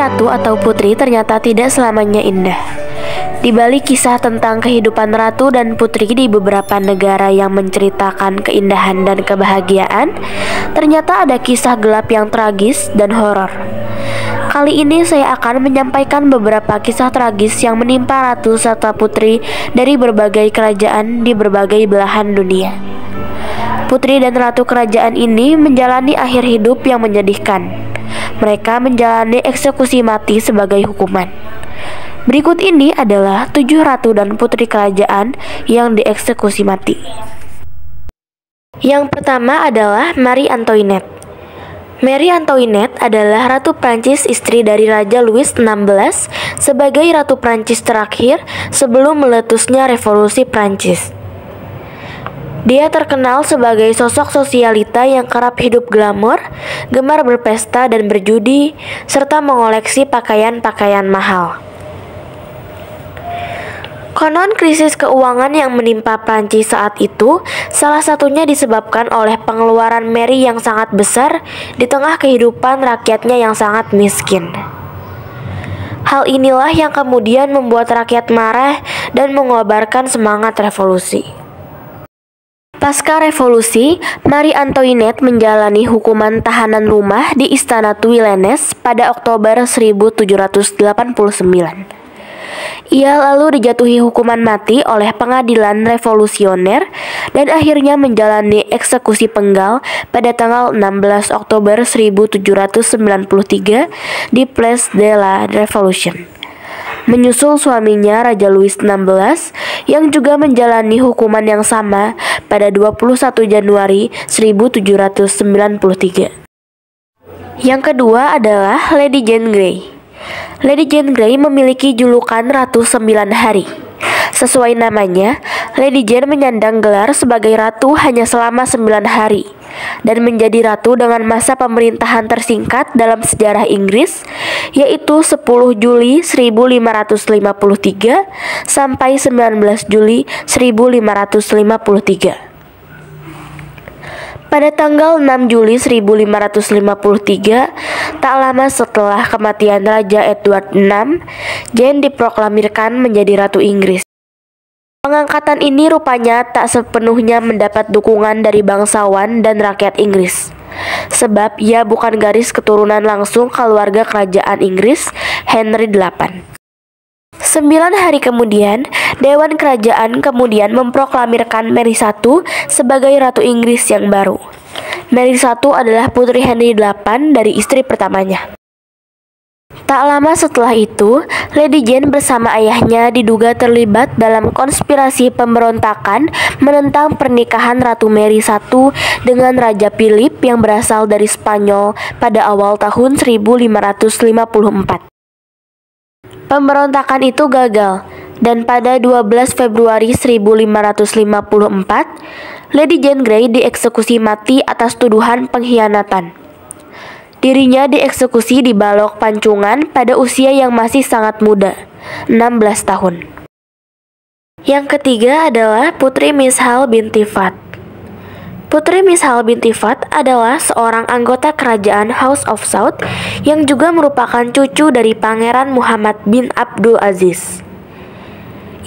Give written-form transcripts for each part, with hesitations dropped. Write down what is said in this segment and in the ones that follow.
ratu atau putri ternyata tidak selamanya indah. Di balik kisah tentang kehidupan ratu dan putri di beberapa negara yang menceritakan keindahan dan kebahagiaan, ternyata ada kisah gelap yang tragis dan horor. Kali ini saya akan menyampaikan beberapa kisah tragis yang menimpa ratu serta putri dari berbagai kerajaan di berbagai belahan dunia. Putri dan ratu kerajaan ini menjalani akhir hidup yang menyedihkan. Mereka menjalani eksekusi mati sebagai hukuman. Berikut ini adalah 7 ratu dan putri kerajaan yang dieksekusi mati. Yang pertama adalah Marie Antoinette. Marie Antoinette adalah Ratu Prancis, istri dari Raja Louis XVI sebagai Ratu Prancis terakhir sebelum meletusnya Revolusi Prancis. Dia terkenal sebagai sosok sosialita yang kerap hidup glamor, gemar berpesta dan berjudi, serta mengoleksi pakaian-pakaian mahal. Konon krisis keuangan yang menimpa Prancis saat itu salah satunya disebabkan oleh pengeluaran Marie yang sangat besar di tengah kehidupan rakyatnya yang sangat miskin. Hal inilah yang kemudian membuat rakyat marah dan mengobarkan semangat revolusi. Pasca revolusi, Marie Antoinette menjalani hukuman tahanan rumah di Istana Tuileries pada Oktober 1789. Ia lalu dijatuhi hukuman mati oleh pengadilan revolusioner dan akhirnya menjalani eksekusi penggal pada tanggal 16 Oktober 1793 di Place de la Révolution. Menyusul suaminya Raja Louis XVI yang juga menjalani hukuman yang sama pada 21 Januari 1793. Yang kedua adalah Lady Jane Grey. Lady Jane Grey memiliki julukan Ratu 9 Hari. Sesuai namanya, Lady Jane menyandang gelar sebagai ratu hanya selama 9 hari dan menjadi ratu dengan masa pemerintahan tersingkat dalam sejarah Inggris, yaitu 10 Juli 1553 sampai 19 Juli 1553. Pada tanggal 6 Juli 1553, tak lama setelah kematian Raja Edward VI, Jane diproklamirkan menjadi Ratu Inggris. Pengangkatan ini rupanya tak sepenuhnya mendapat dukungan dari bangsawan dan rakyat Inggris, sebab ia bukan garis keturunan langsung keluarga kerajaan Inggris Henry VIII. 9 hari kemudian, Dewan Kerajaan kemudian memproklamirkan Mary I sebagai Ratu Inggris yang baru. Mary I adalah putri Henry VIII dari istri pertamanya. Tak lama setelah itu, Lady Jane bersama ayahnya diduga terlibat dalam konspirasi pemberontakan menentang pernikahan Ratu Mary I dengan Raja Philip yang berasal dari Spanyol pada awal tahun 1554. Pemberontakan itu gagal, dan pada 12 Februari 1554, Lady Jane Grey dieksekusi mati atas tuduhan pengkhianatan. Dirinya dieksekusi di balok pancungan pada usia yang masih sangat muda, 16 tahun. Yang ketiga adalah Putri Mishaal binti Fath. Putri Mishaal binti Fath adalah seorang anggota kerajaan House of Saud yang juga merupakan cucu dari Pangeran Muhammad bin Abdul Aziz.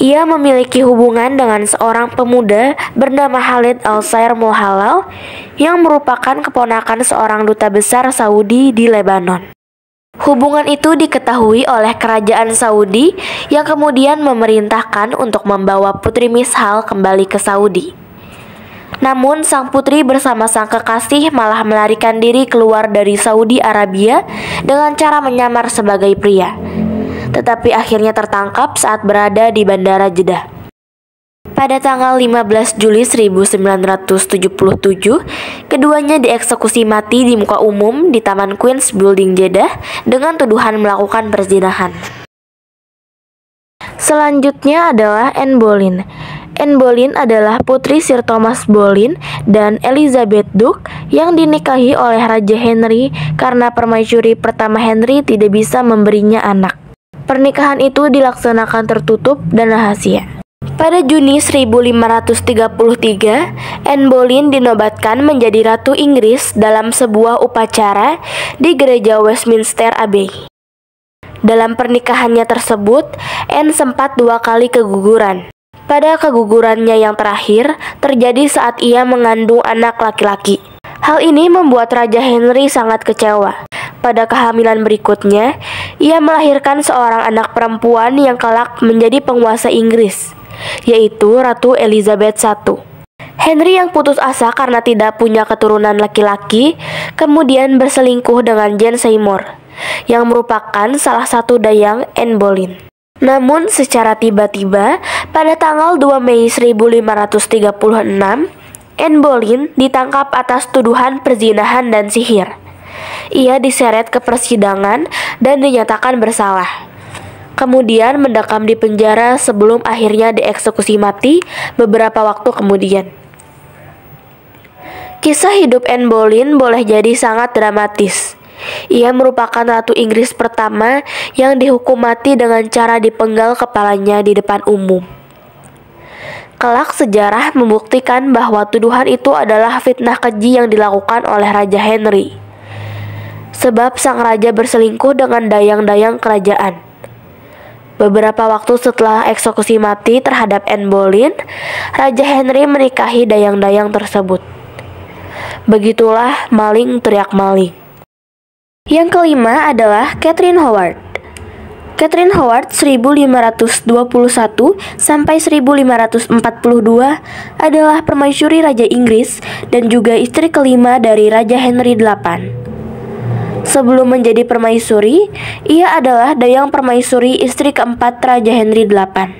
Ia memiliki hubungan dengan seorang pemuda bernama Khalid Al-Sair Mulhalal yang merupakan keponakan seorang duta besar Saudi di Lebanon. Hubungan itu diketahui oleh kerajaan Saudi yang kemudian memerintahkan untuk membawa Putri Mishaal kembali ke Saudi. Namun sang putri bersama sang kekasih malah melarikan diri keluar dari Saudi Arabia dengan cara menyamar sebagai pria, tetapi akhirnya tertangkap saat berada di Bandara Jeddah. Pada tanggal 15 Juli 1977, keduanya dieksekusi mati di muka umum di Taman Queen's Building Jeddah dengan tuduhan melakukan perzinahan. Selanjutnya adalah Anne Boleyn. Anne Boleyn adalah putri Sir Thomas Boleyn dan Elizabeth Duke yang dinikahi oleh Raja Henry karena permaisuri pertama Henry tidak bisa memberinya anak. Pernikahan itu dilaksanakan tertutup dan rahasia. Pada Juni 1533, Anne Boleyn dinobatkan menjadi Ratu Inggris dalam sebuah upacara di Gereja Westminster Abbey. Dalam pernikahannya tersebut, Anne sempat 2 kali keguguran. Pada kegugurannya yang terakhir, terjadi saat ia mengandung anak laki-laki. Hal ini membuat Raja Henry sangat kecewa. Pada kehamilan berikutnya, ia melahirkan seorang anak perempuan yang kelak menjadi penguasa Inggris, yaitu Ratu Elizabeth I. Henry yang putus asa karena tidak punya keturunan laki-laki, kemudian berselingkuh dengan Jane Seymour, yang merupakan salah satu dayang Anne Boleyn. Namun secara tiba-tiba, pada tanggal 2 Mei 1536, Anne Boleyn ditangkap atas tuduhan perzinahan dan sihir. Ia diseret ke persidangan dan dinyatakan bersalah. Kemudian mendekam di penjara sebelum akhirnya dieksekusi mati beberapa waktu kemudian. Kisah hidup Anne Boleyn boleh jadi sangat dramatis. Ia merupakan Ratu Inggris pertama yang dihukum mati dengan cara dipenggal kepalanya di depan umum. Kelak sejarah membuktikan bahwa tuduhan itu adalah fitnah keji yang dilakukan oleh Raja Henry. Sebab sang raja berselingkuh dengan dayang-dayang kerajaan. Beberapa waktu setelah eksekusi mati terhadap Anne Boleyn, Raja Henry menikahi dayang-dayang tersebut. Begitulah maling teriak maling. Yang kelima adalah Catherine Howard. Catherine Howard 1521 sampai 1542 adalah permaisuri Raja Inggris dan juga istri kelima dari Raja Henry VIII. Sebelum menjadi permaisuri, ia adalah dayang permaisuri istri keempat Raja Henry VIII,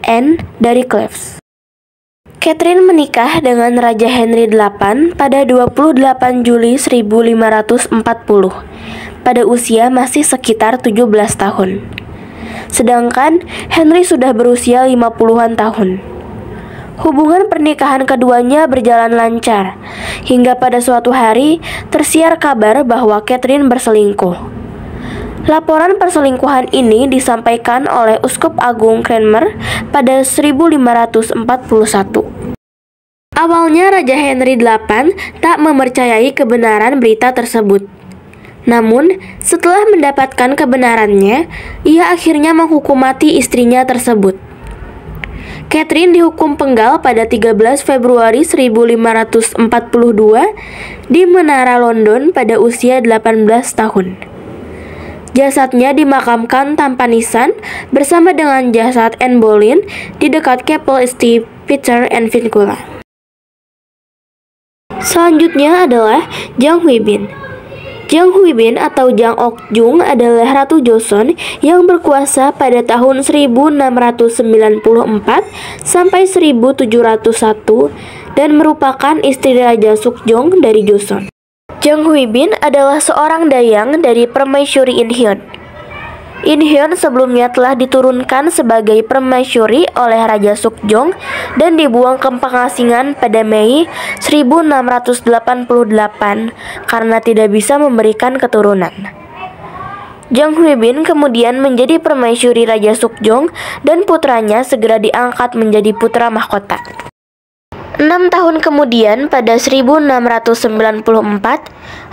Anne dari Cleves. Catherine menikah dengan Raja Henry VIII pada 28 Juli 1540 pada usia masih sekitar 17 tahun. Sedangkan Henry sudah berusia 50-an tahun. Hubungan pernikahan keduanya berjalan lancar hingga pada suatu hari tersiar kabar bahwa Catherine berselingkuh. Laporan perselingkuhan ini disampaikan oleh Uskup Agung Cranmer pada 1541. Awalnya Raja Henry VIII tak mempercayai kebenaran berita tersebut. Namun, setelah mendapatkan kebenarannya, ia akhirnya menghukum mati istrinya tersebut. Catherine dihukum penggal pada 13 Februari 1542 di Menara London pada usia 18 tahun. Jasadnya dimakamkan tanpa nisan bersama dengan jasad Anne Boleyn di dekat Chapel St. Peter and Vincula. Selanjutnya adalah Jang Huibin. Jang Huibin atau Jang Ok-jung adalah Ratu Joseon yang berkuasa pada tahun 1694 sampai 1701 dan merupakan istri Raja Sukjong dari Joseon. Jang Huibin adalah seorang dayang dari permaisuri Incheon. Incheon sebelumnya telah diturunkan sebagai permaisuri oleh Raja Sukjong dan dibuang ke pengasingan pada Mei 1688 karena tidak bisa memberikan keturunan. Jang Huibin kemudian menjadi permaisuri Raja Sukjong dan putranya segera diangkat menjadi putra mahkota. 6 tahun kemudian, pada 1694,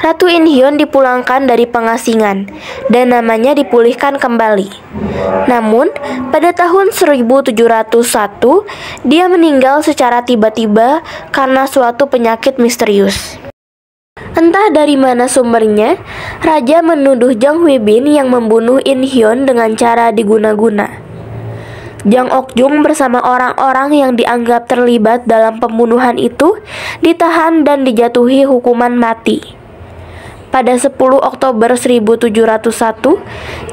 Ratu Incheon dipulangkan dari pengasingan dan namanya dipulihkan kembali. Namun, pada tahun 1701, dia meninggal secara tiba-tiba karena suatu penyakit misterius. Entah dari mana sumbernya, Raja menuduh Jang Huibin yang membunuh Incheon dengan cara diguna-guna. Jang Ok-jung bersama orang-orang yang dianggap terlibat dalam pembunuhan itu ditahan dan dijatuhi hukuman mati. Pada 10 Oktober 1701,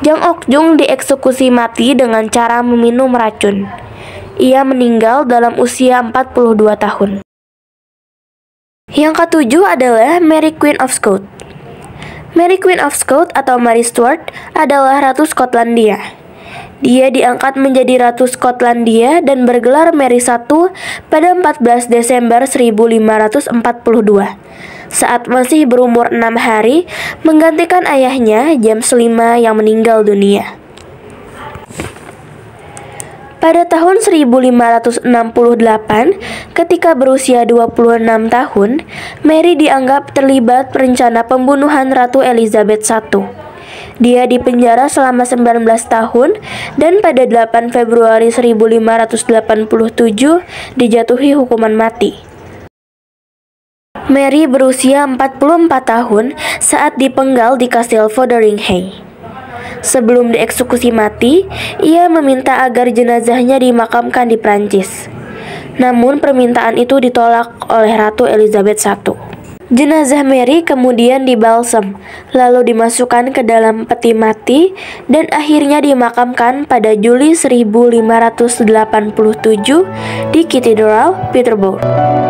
Jang Ok-jung dieksekusi mati dengan cara meminum racun. Ia meninggal dalam usia 42 tahun. Yang ketujuh adalah Mary Queen of Scots. Mary Queen of Scots atau Mary Stuart adalah Ratu Skotlandia. Dia diangkat menjadi Ratu Skotlandia dan bergelar Mary I pada 14 Desember 1542 saat masih berumur 6 hari menggantikan ayahnya James V yang meninggal dunia. Pada tahun 1568, ketika berusia 26 tahun, Mary dianggap terlibat rencana pembunuhan Ratu Elizabeth I. Dia dipenjara selama 19 tahun dan pada 8 Februari 1587 dijatuhi hukuman mati. Mary berusia 44 tahun saat dipenggal di Kastil Fotheringhay. Sebelum dieksekusi mati, ia meminta agar jenazahnya dimakamkan di Prancis. Namun permintaan itu ditolak oleh Ratu Elizabeth I. Jenazah Mary kemudian dibalsam, lalu dimasukkan ke dalam peti mati dan akhirnya dimakamkan pada Juli 1587 di Cathedral Peterborough.